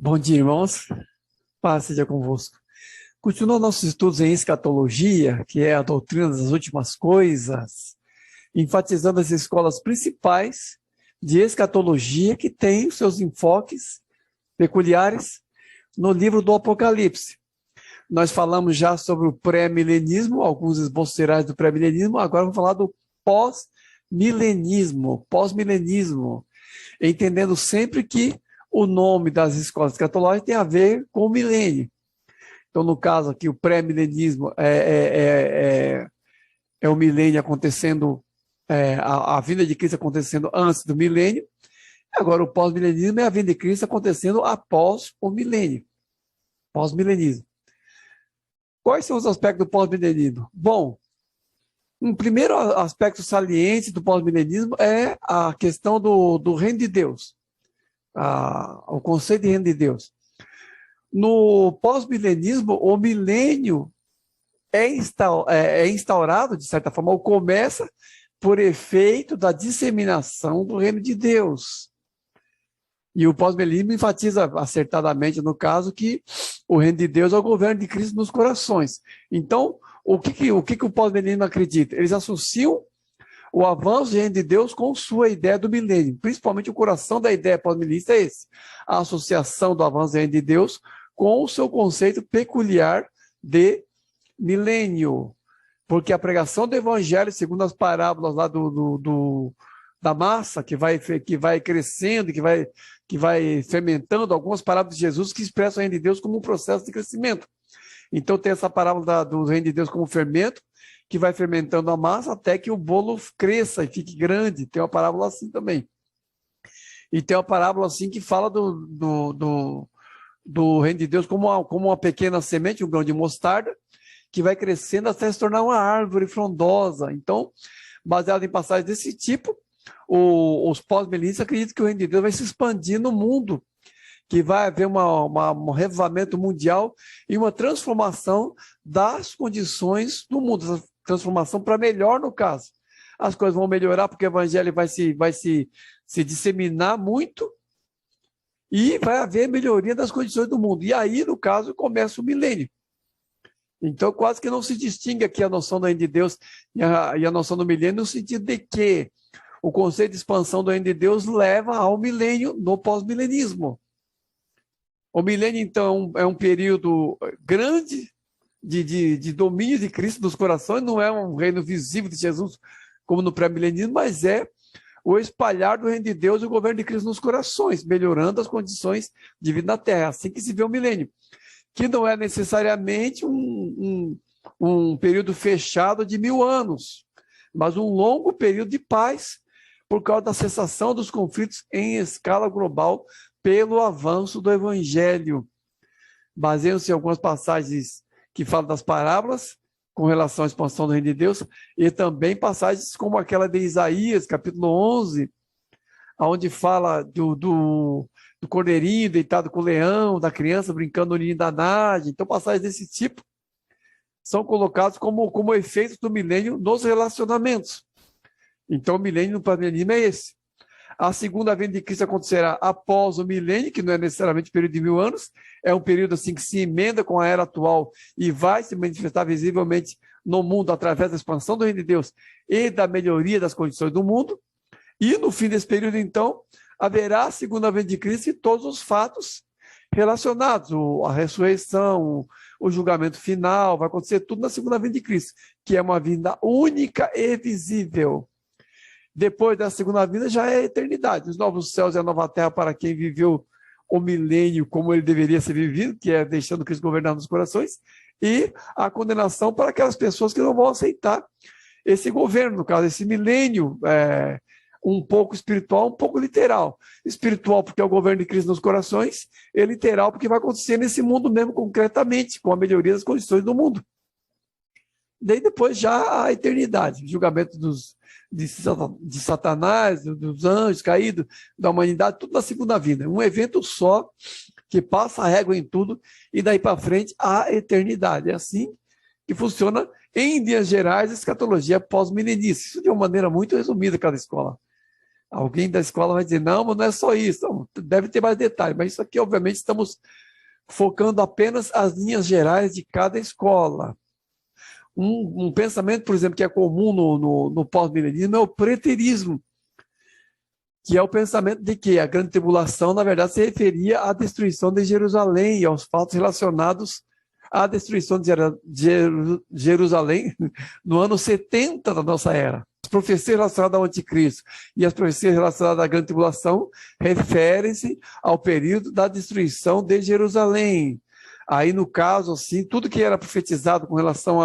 Bom dia, irmãos. Paz seja convosco. Continuando nossos estudos em escatologia, que é a doutrina das últimas coisas, enfatizando as escolas principais de escatologia que têm os seus enfoques peculiares no livro do Apocalipse. Nós falamos já sobre o pré-milenismo, alguns esboços gerais do pré-milenismo, agora vamos falar do pós-milenismo, entendendo sempre que o nome das escolas escatológicas tem a ver com o milênio. Então, no caso aqui, o pré-milenismo é o milênio acontecendo, a vinda de Cristo acontecendo antes do milênio. Agora, o pós-milenismo é a vinda de Cristo acontecendo após o milênio. Pós-milenismo. Quais são os aspectos do pós-milenismo? Bom, um primeiro aspecto saliente do pós-milenismo é a questão do reino de Deus. O conceito de reino de Deus. No pós-milenismo, o milênio é instaurado, de certa forma, ou começa por efeito da disseminação do reino de Deus. E o pós-milenismo enfatiza acertadamente, no caso, que o reino de Deus é o governo de Cristo nos corações. Então, o que o pós-milenismo acredita? Eles associam o avanço do reino de Deus com sua ideia do milênio. Principalmente o coração da ideia pós-milenista é esse. A associação do avanço do reino de Deus com o seu conceito peculiar de milênio. Porque a pregação do evangelho, segundo as parábolas lá da massa, que vai crescendo, que vai fermentando, algumas parábolas de Jesus que expressam o reino de Deus como um processo de crescimento. Então tem essa parábola do reino de Deus como fermento, que vai fermentando a massa até que o bolo cresça e fique grande. Tem uma parábola assim também. E tem uma parábola assim que fala do reino de Deus como uma pequena semente, um grão de mostarda, que vai crescendo até se tornar uma árvore frondosa. Então, baseado em passagens desse tipo, os pós-milenistas acreditam que o reino de Deus vai se expandir no mundo, que vai haver um revivamento mundial e uma transformação das condições do mundo, transformação para melhor, no caso. As coisas vão melhorar porque o evangelho vai se disseminar muito e vai haver melhoria das condições do mundo. E aí, no caso, começa o milênio. Então, quase que não se distingue aqui a noção do reino de Deus e a noção do milênio, no sentido de que o conceito de expansão do reino de Deus leva ao milênio no pós-milenismo. O milênio, então, é um período grande de domínio de Cristo nos corações, não é um reino visível de Jesus como no pré-milenismo, mas é o espalhar do reino de Deus e o governo de Cristo nos corações, melhorando as condições de vida na Terra. Assim que se vê o milênio, que não é necessariamente um período fechado de 1000 anos, mas um longo período de paz, por causa da cessação dos conflitos em escala global pelo avanço do evangelho. Baseiam-se em algumas passagens que falam das parábolas com relação à expansão do reino de Deus, e também passagens como aquela de Isaías, capítulo 11, onde fala do cordeirinho deitado com o leão, da criança brincando no ninho da Nádia. Então, passagens desse tipo são colocadas como efeitos do milênio nos relacionamentos. Então, o milênio no pós-milenismo é esse. A segunda vinda de Cristo acontecerá após o milênio, que não é necessariamente um período de 1000 anos, é um período assim que se emenda com a era atual e vai se manifestar visivelmente no mundo através da expansão do reino de Deus e da melhoria das condições do mundo. E no fim desse período, então, haverá a segunda vinda de Cristo e todos os fatos relacionados, a ressurreição, o julgamento final, vai acontecer tudo na segunda vinda de Cristo, que é uma vinda única e visível. Depois da segunda vinda já é a eternidade, os novos céus e a nova terra para quem viveu o milênio como ele deveria ser vivido, que é deixando Cristo governar nos corações, e a condenação para aquelas pessoas que não vão aceitar esse governo, no caso, esse milênio um pouco espiritual, um pouco literal. Espiritual porque é o governo de Cristo nos corações, e literal porque vai acontecer nesse mundo mesmo, concretamente, com a melhoria das condições do mundo. Daí depois já a eternidade, o julgamento de Satanás, dos anjos caídos, da humanidade, tudo na segunda vinda. Um evento só que passa a régua em tudo e daí para frente a eternidade. É assim que funciona, em linhas gerais, a escatologia pós-milenista. Isso de uma maneira muito resumida cada escola. Alguém da escola vai dizer, não, mas não é só isso, não, deve ter mais detalhes, mas isso aqui, obviamente, estamos focando apenas as linhas gerais de cada escola. Um pensamento, por exemplo, que é comum no pós-milenismo é o preterismo, que é o pensamento de que a grande tribulação, na verdade, se referia à destruição de Jerusalém e aos fatos relacionados à destruição de Jerusalém no ano 70 da nossa era. As profecias relacionadas ao anticristo e as profecias relacionadas à grande tribulação referem-se ao período da destruição de Jerusalém. Aí, no caso, assim, tudo que era profetizado com relação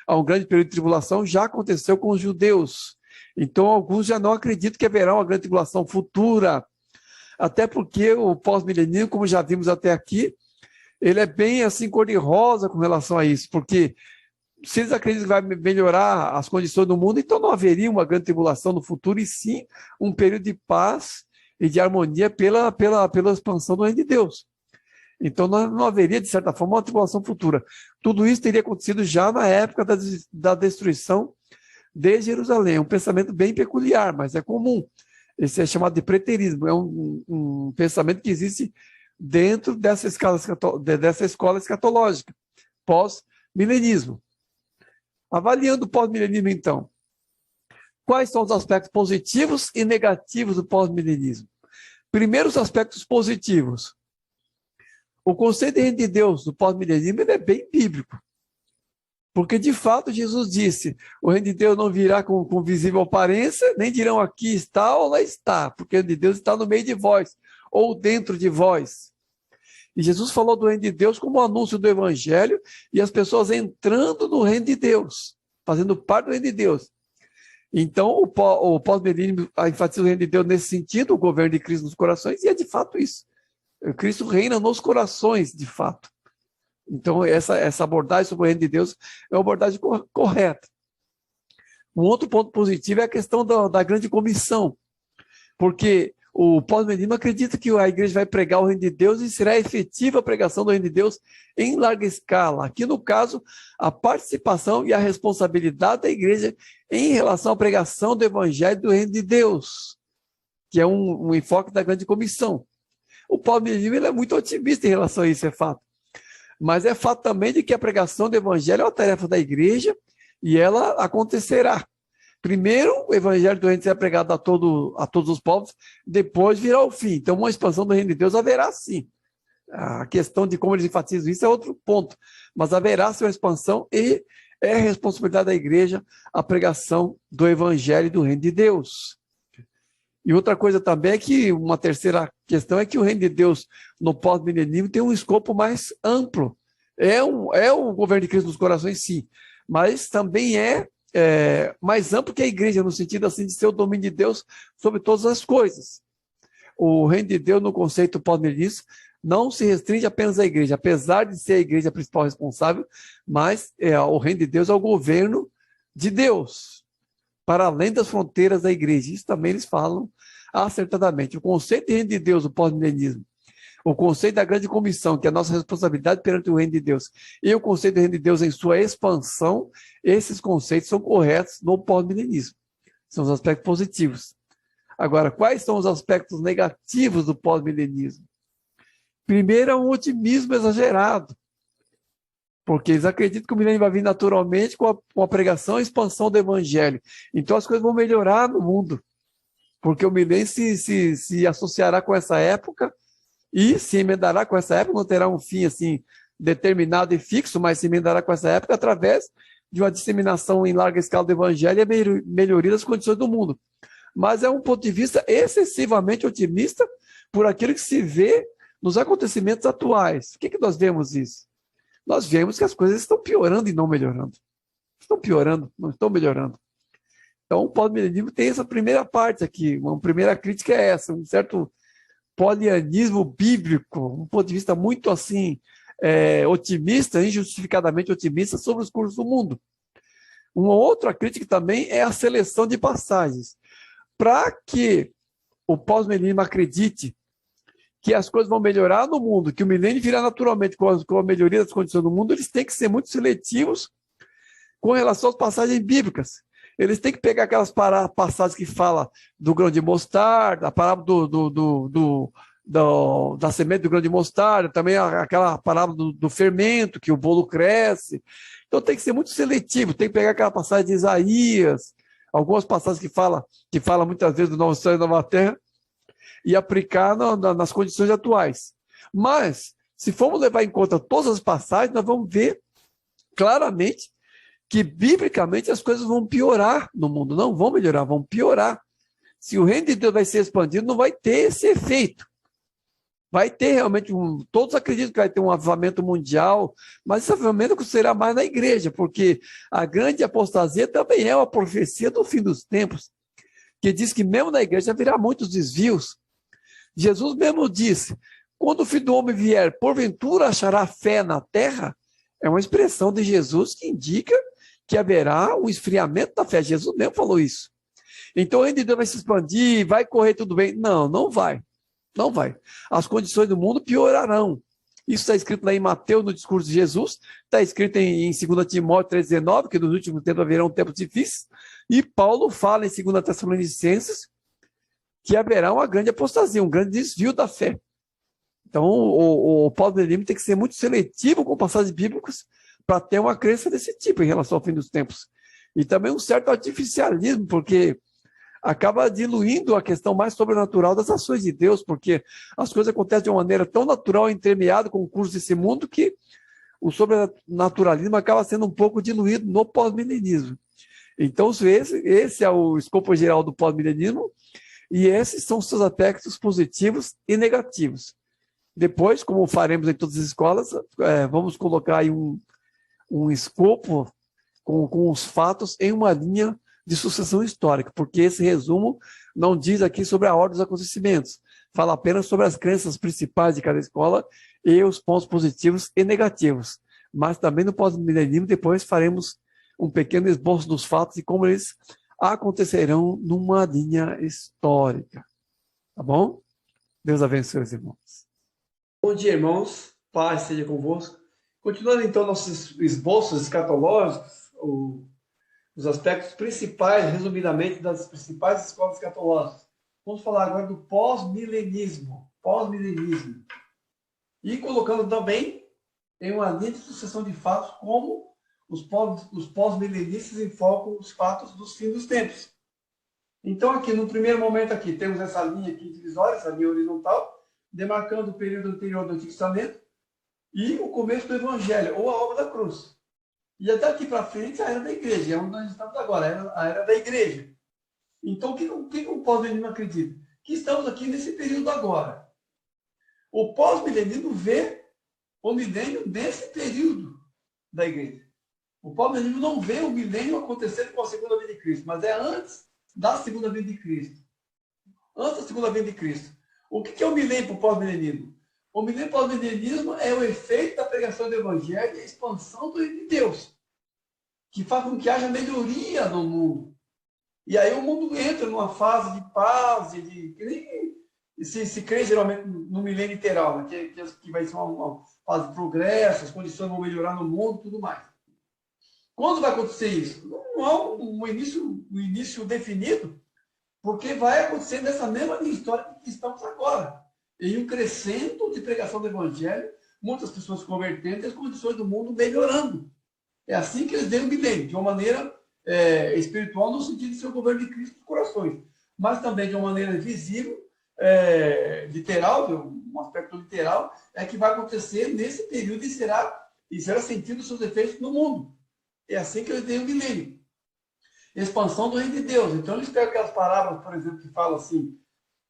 a um grande período de tribulação já aconteceu com os judeus. Então, alguns já não acreditam que haverá uma grande tribulação futura, até porque o pós-milenismo, como já vimos até aqui, ele é bem assim cor-de-rosa com relação a isso, porque se eles acreditam que vai melhorar as condições do mundo, então não haveria uma grande tribulação no futuro, e sim um período de paz e de harmonia pela expansão do reino de Deus. Então não haveria, de certa forma, uma tribulação futura. Tudo isso teria acontecido já na época da destruição de Jerusalém. É um pensamento bem peculiar, mas é comum. Esse é chamado de preterismo. É um pensamento que existe dentro dessa escola escatológica, pós-milenismo. Avaliando o pós-milenismo, então, quais são os aspectos positivos e negativos do pós-milenismo? Primeiro, os aspectos positivos. O conceito de reino de Deus do pós-milenismo é bem bíblico. Porque, de fato, Jesus disse, o reino de Deus não virá com visível aparência, nem dirão aqui está ou lá está, porque o reino de Deus está no meio de vós, ou dentro de vós. E Jesus falou do reino de Deus como um anúncio do evangelho e as pessoas entrando no reino de Deus, fazendo parte do reino de Deus. Então, o pós-milenismo enfatiza o reino de Deus nesse sentido, o governo de Cristo nos corações, e é de fato isso. Cristo reina nos corações, de fato. Então, essa abordagem sobre o reino de Deus é uma abordagem correta. Um outro ponto positivo é a questão da grande comissão, porque o pós-milenismo acredita que a igreja vai pregar o reino de Deus e será efetiva a pregação do reino de Deus em larga escala. Aqui, no caso, a participação e a responsabilidade da igreja em relação à pregação do evangelho do reino de Deus, que é um enfoque da grande comissão. O pós-milenismo é muito otimista em relação a isso, é fato. Mas é fato também de que a pregação do evangelho é uma tarefa da igreja e ela acontecerá. Primeiro, o evangelho do reino será pregado a todos os povos, depois virá o fim. Então, uma expansão do reino de Deus haverá sim. A questão de como eles enfatizam isso é outro ponto. Mas haverá sim uma expansão e é responsabilidade da igreja a pregação do evangelho do reino de Deus. E outra coisa também é que, uma terceira questão é que o reino de Deus no pós-milenismo tem um escopo mais amplo. É o governo de Cristo nos corações, sim, mas também é mais amplo que a igreja, no sentido assim de ser o domínio de Deus sobre todas as coisas. O reino de Deus, no conceito pós-milenismo, não se restringe apenas à igreja, apesar de ser a igreja a principal responsável, mas o reino de Deus é o governo de Deus, para além das fronteiras da igreja. Isso também eles falam acertadamente. O conceito de reino de Deus, o pós-milenismo, o conceito da grande comissão, que é a nossa responsabilidade perante o reino de Deus, e o conceito do reino de Deus em sua expansão, esses conceitos são corretos no pós-milenismo. São os aspectos positivos. Agora, quais são os aspectos negativos do pós-milenismo? Primeiro, é um otimismo exagerado, porque eles acreditam que o milênio vai vir naturalmente com a pregação e expansão do evangelho. Então as coisas vão melhorar no mundo, porque o milênio se associará com essa época e se emendará com essa época, não terá um fim assim determinado e fixo, mas se emendará com essa época através de uma disseminação em larga escala do evangelho e a melhoria das condições do mundo. Mas é um ponto de vista excessivamente otimista por aquilo que se vê nos acontecimentos atuais. O que nós vemos isso? Nós vemos que as coisas estão piorando e não melhorando. Estão piorando, não estão melhorando. Então, o pós-milenismo tem essa primeira parte aqui. Uma primeira crítica é essa, um certo polianismo bíblico, um ponto de vista muito assim, otimista, injustificadamente otimista sobre os cursos do mundo. Uma outra crítica também é a seleção de passagens. Para que o pós-milenismo acredite que as coisas vão melhorar no mundo, que o milênio virá naturalmente com a melhoria das condições do mundo, eles têm que ser muito seletivos com relação às passagens bíblicas. Eles têm que pegar aquelas passagens que fala do grão de mostarda, a parábola da semente do grão de mostarda, também aquela parábola do fermento, que o bolo cresce. Então tem que ser muito seletivo, tem que pegar aquela passagem de Isaías, algumas passagens que fala muitas vezes do novo céu e da nova terra, e aplicar nas condições atuais. Mas, se formos levar em conta todas as passagens, nós vamos ver claramente que, biblicamente, as coisas vão piorar no mundo. Não vão melhorar, vão piorar. Se o reino de Deus vai ser expandido, não vai ter esse efeito. Vai ter realmente, todos acreditam que vai ter um avivamento mundial, mas esse avivamento será mais na igreja, porque a grande apostasia também é uma profecia do fim dos tempos, que diz que mesmo na igreja haverá muitos desvios. Jesus mesmo disse, quando o Filho do Homem vier, porventura achará fé na terra? É uma expressão de Jesus que indica que haverá um esfriamento da fé. Jesus mesmo falou isso. Então o reino de Deus vai se expandir, vai correr tudo bem. Não, não vai. Não vai. As condições do mundo piorarão. Isso está escrito lá em Mateus, no discurso de Jesus, está escrito em 2 Timóteo 3,19, que nos últimos tempos haverão tempos difíceis, e Paulo fala em 2 Tessalonicenses que haverá uma grande apostasia, um grande desvio da fé. Então, o pós-milenismo tem que ser muito seletivo com passagens bíblicas para ter uma crença desse tipo em relação ao fim dos tempos. E também um certo artificialismo, porque acaba diluindo a questão mais sobrenatural das ações de Deus, porque as coisas acontecem de uma maneira tão natural, entremeada com o curso desse mundo, que o sobrenaturalismo acaba sendo um pouco diluído no pós-milenismo. Então, esse é o escopo geral do pós-milenismo, e esses são os seus aspectos positivos e negativos. Depois, como faremos em todas as escolas, vamos colocar aí um escopo com os fatos em uma linha de sucessão histórica, porque esse resumo não diz aqui sobre a ordem dos acontecimentos, fala apenas sobre as crenças principais de cada escola e os pontos positivos e negativos. Mas também no pós-milenismo depois faremos um pequeno esboço dos fatos e como eles acontecerão numa linha histórica. Tá bom? Deus abençoe os irmãos. Bom dia, irmãos. Paz seja convosco. Continuando então nossos esboços escatológicos, os aspectos principais, resumidamente, das principais escolas escatológicas. Vamos falar agora do pós-milenismo. Pós-milenismo. E colocando também em uma linha de sucessão de fatos como os pós-milenistas enfocam os fatos dos fins dos tempos. Então, aqui, no primeiro momento, aqui, temos essa linha aqui divisória, essa linha horizontal, demarcando o período anterior do Antigo Testamento e o começo do Evangelho, ou a obra da cruz. E até aqui para frente, a era da igreja, é onde nós estamos agora, a era da igreja. Então, o que o pós-milenismo acredita? Que estamos aqui nesse período agora. O pós-milenismo vê o milênio nesse período da igreja. O pós-milenismo não vê o milênio acontecendo com a segunda vinda de Cristo, mas é antes da segunda vinda de Cristo. Antes da segunda vinda de Cristo. O que é o milênio para o pós-milenismo? O milênio pós-milenismo é o efeito da pregação do Evangelho e a expansão do reino de Deus, que faz com que haja melhoria no mundo. E aí o mundo entra numa fase de paz, se crê geralmente no milênio literal, né? que vai ser uma fase de progresso, as condições vão melhorar no mundo e tudo mais. Quando vai acontecer isso? Não há um início definido, porque vai acontecer nessa mesma linha histórica que estamos agora. Em um crescendo de pregação do Evangelho, muitas pessoas se convertendo e as condições do mundo melhorando. É assim que eles veem o milênio, de uma maneira espiritual, no sentido de ser o governo de Cristo nos corações, mas também de uma maneira visível, literal, um aspecto literal, é que vai acontecer nesse período e será sentido os seus efeitos no mundo. É assim que eles veem o milênio. Expansão do reino de Deus. Então, eles pegam aquelas parábolas, por exemplo, que falam assim,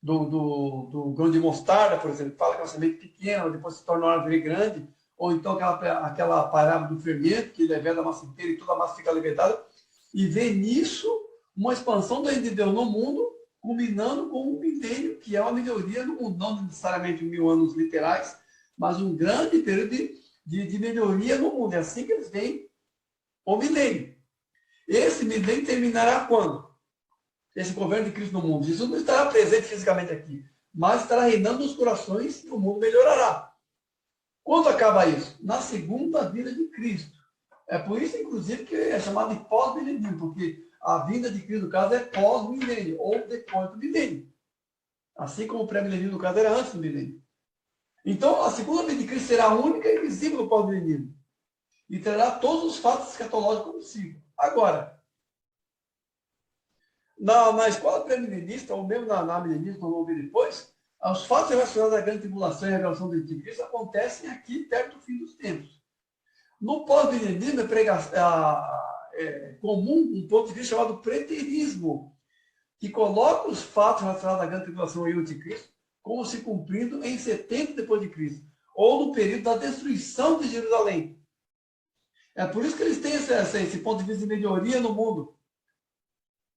do grão de mostarda, por exemplo, que fala que é uma semente pequena, depois se torna uma árvore grande, ou então aquela parábola do fermento, que leveda a massa inteira e toda a massa fica levedada, e vê nisso uma expansão do reino de Deus no mundo, culminando com um milênio, que é uma melhoria no mundo, não necessariamente 1000 anos literais, mas um grande período de melhoria no mundo. É assim que eles veem o milênio. Esse milênio terminará quando? Esse governo de Cristo no mundo. Jesus não estará presente fisicamente aqui, mas estará reinando nos corações e o mundo melhorará. Quando acaba isso? Na segunda vinda de Cristo. É por isso, inclusive, que é chamado de pós-milenismo, porque A vinda de Cristo, no caso, é pós-milênio, ou depois do milênio. Assim como o pré-milenismo, no caso, era antes do milênio. Então, a segunda vinda de Cristo será única e visível no pós-milenismo. E trará todos os fatos escatológicos consigo. Agora, na escola pré-milenista, ou mesmo na milenista, nós vamos ver depois, os fatos relacionados à grande tribulação e à revelação do anticristo acontecem aqui perto do fim dos tempos. No pós-milenismo é comum um ponto de vista chamado preterismo, que coloca os fatos relacionados à grande tribulação e ao anticristo como se cumprindo em 70 depois de Cristo, ou no período da destruição de Jerusalém. É por isso que eles têm esse ponto de vista de melhoria no mundo.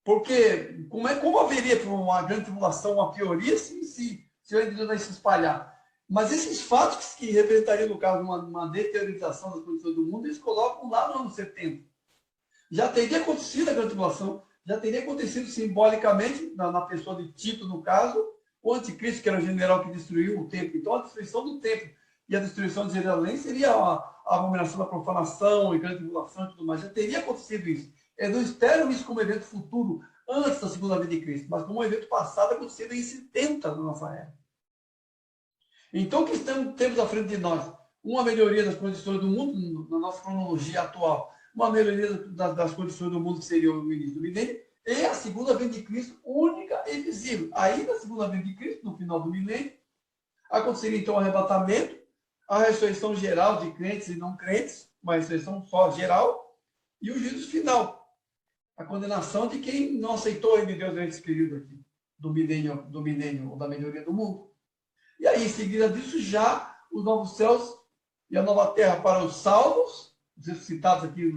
Porque como haveria para uma grande tribulação uma pioria se o Deus vai se espalhar? Mas esses fatos que representariam, no caso, uma deteriorização das condições do mundo, eles colocam lá no ano 70. Já teria acontecido a grande tribulação, já teria acontecido simbolicamente, na pessoa de Tito, no caso, o anticristo, que era o general que destruiu o templo. Então, a destruição do templo e a destruição de Jerusalém seria a abominação da profanação e grande tribulação e tudo mais. Já teria acontecido isso. Eles não esperam isso como evento futuro, antes da segunda vinda de Cristo, mas como um evento passado acontecido em 70 na nossa era. Então, o que temos à frente de nós? Uma melhoria das condições do mundo, na nossa cronologia atual. Uma melhoria das condições do mundo, que seria o início do milênio, e a segunda vinda de Cristo, única e visível. Aí, na segunda vinda de Cristo, no final do milênio, aconteceria então o arrebatamento, a ressurreição geral de crentes e não crentes, uma ressurreição só geral, e o juízo final. A condenação de quem não aceitou o reino de Deus durante esse período aqui, do milênio ou da melhoria do mundo. E aí, em seguida disso, já os novos céus e a nova terra para os salvos, os ressuscitados aqui,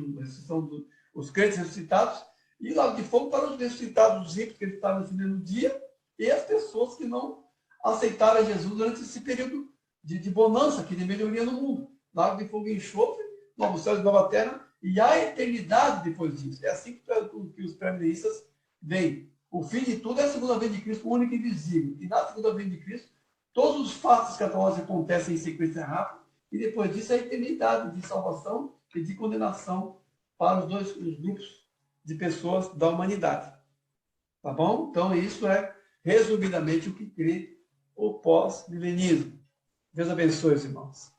são os crentes ressuscitados, e lago de fogo para os ressuscitados, os ímpios que estavam nesse mesmo dia, e as pessoas que não aceitaram Jesus durante esse período de bonança, aqui, de melhoria no mundo. Lago de fogo e enxofre, novos céus e nova terra, e a eternidade depois disso. É assim que os pré-milenistas veem. O fim de tudo é a segunda vinda de Cristo, única e visível. E na segunda vinda de Cristo, todos os fatos escatológicos acontecem em sequência rápida, e depois disso a eternidade de salvação e de condenação para os grupos de pessoas da humanidade. Tá bom? Então, isso é, resumidamente, o que crê o pós-milenismo. Deus abençoe os irmãos.